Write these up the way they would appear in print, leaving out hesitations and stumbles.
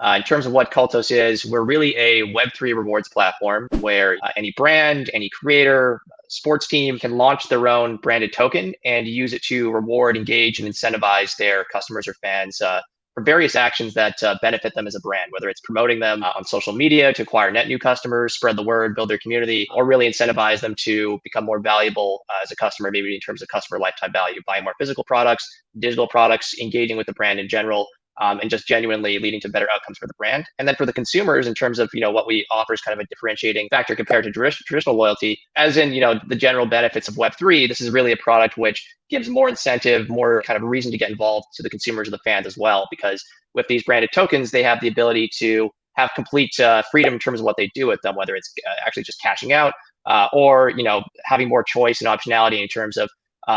In terms of what Cultos is, we're really a Web3 rewards platform where any brand, any creator, sports team can launch their own branded token and use it to reward, engage, and incentivize their customers or fans for various actions that benefit them as a brand, whether it's promoting them on social media to acquire net new customers, spread the word, build their community, or really incentivize them to become more valuable as a customer, maybe in terms of customer lifetime value, buying more physical products, digital products, engaging with the brand in general, and just genuinely leading to better outcomes for the brand. And then for the consumers, in terms of what we offer is kind of a differentiating factor compared to traditional loyalty, as in the general benefits of Web3. This is really a product which gives more incentive, more kind of reason to get involved to the consumers or the fans as well, because with these branded tokens, they have the ability to have complete freedom in terms of what they do with them, whether it's actually just cashing out or having more choice and optionality in terms of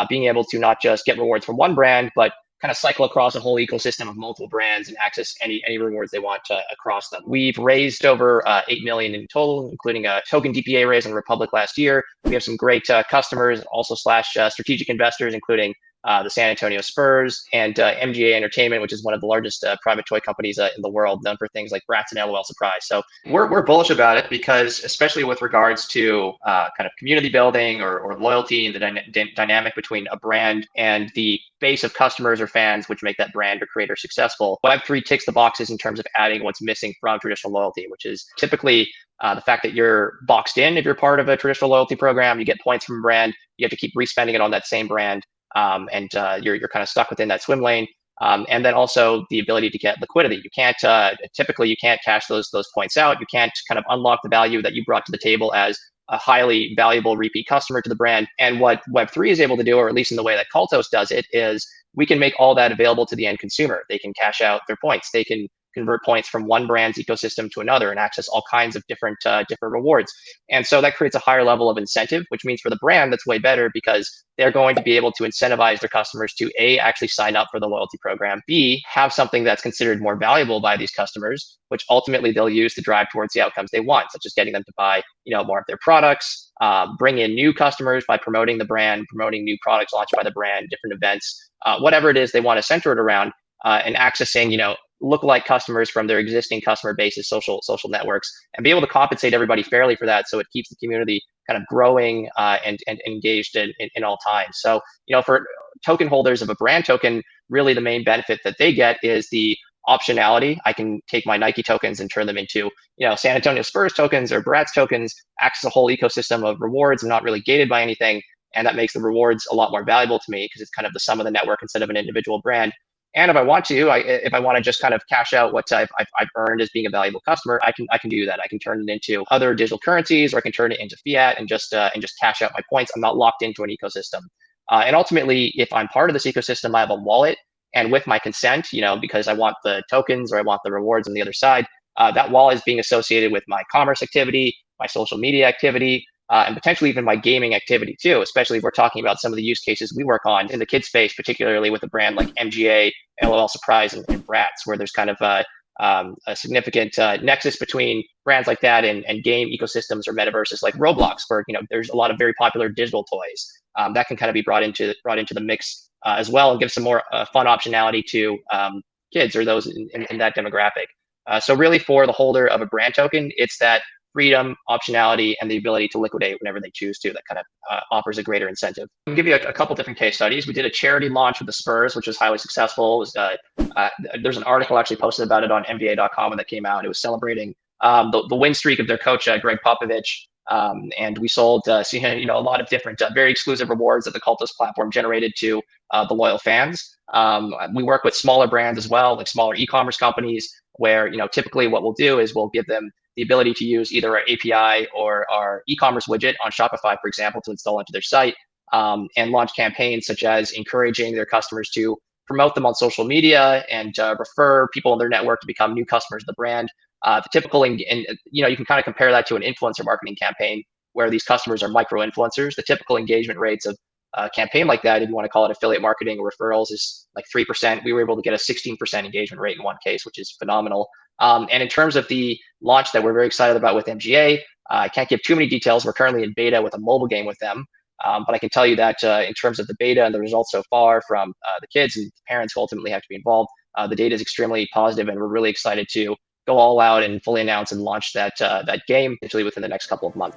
being able to not just get rewards from one brand, but kind of cycle across a whole ecosystem of multiple brands and access any rewards they want across them. We've raised over 8 million in total, including a token DPA raise on Republic last year. We have some great customers, also slash strategic investors, including the San Antonio Spurs and MGA Entertainment, which is one of the largest private toy companies in the world, known for things like Bratz and LOL Surprise. So we're bullish about it because, especially with regards to kind of community building or loyalty and the dynamic between a brand and the base of customers or fans, which make that brand or creator successful, Web3 ticks the boxes in terms of adding what's missing from traditional loyalty, which is typically the fact that you're boxed in if you're part of a traditional loyalty program. You get points from a brand, you have to keep respending it on that same brand. And you're kind of stuck within that swim lane. And then also the ability to get liquidity. You can't typically you can't cash those points out. You can't kind of unlock the value that you brought to the table as a highly valuable repeat customer to the brand. And what Web3 is able to do, or at least in the way that Cultos does it, is we can make all that available to the end consumer. They can cash out their points. They can convert points from one brand's ecosystem to another and access all kinds of different rewards. And so that creates a higher level of incentive, which means for the brand, that's way better because they're going to be able to incentivize their customers to A, actually sign up for the loyalty program, B, have something that's considered more valuable by these customers, which ultimately they'll use to drive towards the outcomes they want, such as getting them to buy more of their products, bring in new customers by promoting the brand, promoting new products launched by the brand, different events, whatever it is they want to center it around, and accessing lookalike customers from their existing customer bases, social networks, and be able to compensate everybody fairly for that, so it keeps the community kind of growing and engaged in all times. So for token holders of a brand token, really the main benefit that they get is the optionality. I can take my Nike tokens and turn them into San Antonio Spurs tokens or Bratz tokens, access a whole ecosystem of rewards and not really gated by anything. And that makes the rewards a lot more valuable to me because it's kind of the sum of the network instead of an individual brand. And if I want to just kind of cash out what I've earned as being a valuable customer, I can do that. I can turn it into other digital currencies, or I can turn it into fiat and just cash out my points. I'm not locked into an ecosystem. And ultimately, if I'm part of this ecosystem, I have a wallet, and with my consent, because I want the tokens or I want the rewards on the other side, that wallet is being associated with my commerce activity, my social media activity, and potentially even my gaming activity too, especially if we're talking about some of the use cases we work on in the kids space, particularly with a brand like MGA, LOL Surprise, and Bratz, where there's kind of a significant nexus between brands like that and game ecosystems or metaverses like Roblox, where there's a lot of very popular digital toys that can kind of be brought into the mix as well, and give some more fun optionality to kids or those in that demographic. So really, for the holder of a brand token, it's that freedom, optionality, and the ability to liquidate whenever they choose to. That kind of offers a greater incentive. I'll give you a couple different case studies. We did a charity launch with the Spurs, which was highly successful. There's an article actually posted about it on NBA.com when that came out. It was celebrating the win streak of their coach, Greg Popovich. And we sold a lot of different very exclusive rewards that the Cultus platform generated to the loyal fans. We work with smaller brands as well, like smaller e-commerce companies, where typically what we'll do is we'll give them the ability to use either our API or our e-commerce widget on Shopify, for example, to install into their site, and launch campaigns such as encouraging their customers to promote them on social media and refer people in their network to become new customers of the brand. The typical, and you can kind of compare that to an influencer marketing campaign where these customers are micro influencers. The typical engagement rates of a campaign like that, if you want to call it affiliate marketing or referrals, is like 3%. We were able to get a 16% engagement rate in one case, which is phenomenal. And in terms of the launch that we're very excited about with MGA, I can't give too many details. We're currently in beta with a mobile game with them. But I can tell you that in terms of the beta and the results so far from the kids and parents who ultimately have to be involved, the data is extremely positive, and we're really excited to go all out and fully announce and launch that game potentially within the next couple of months.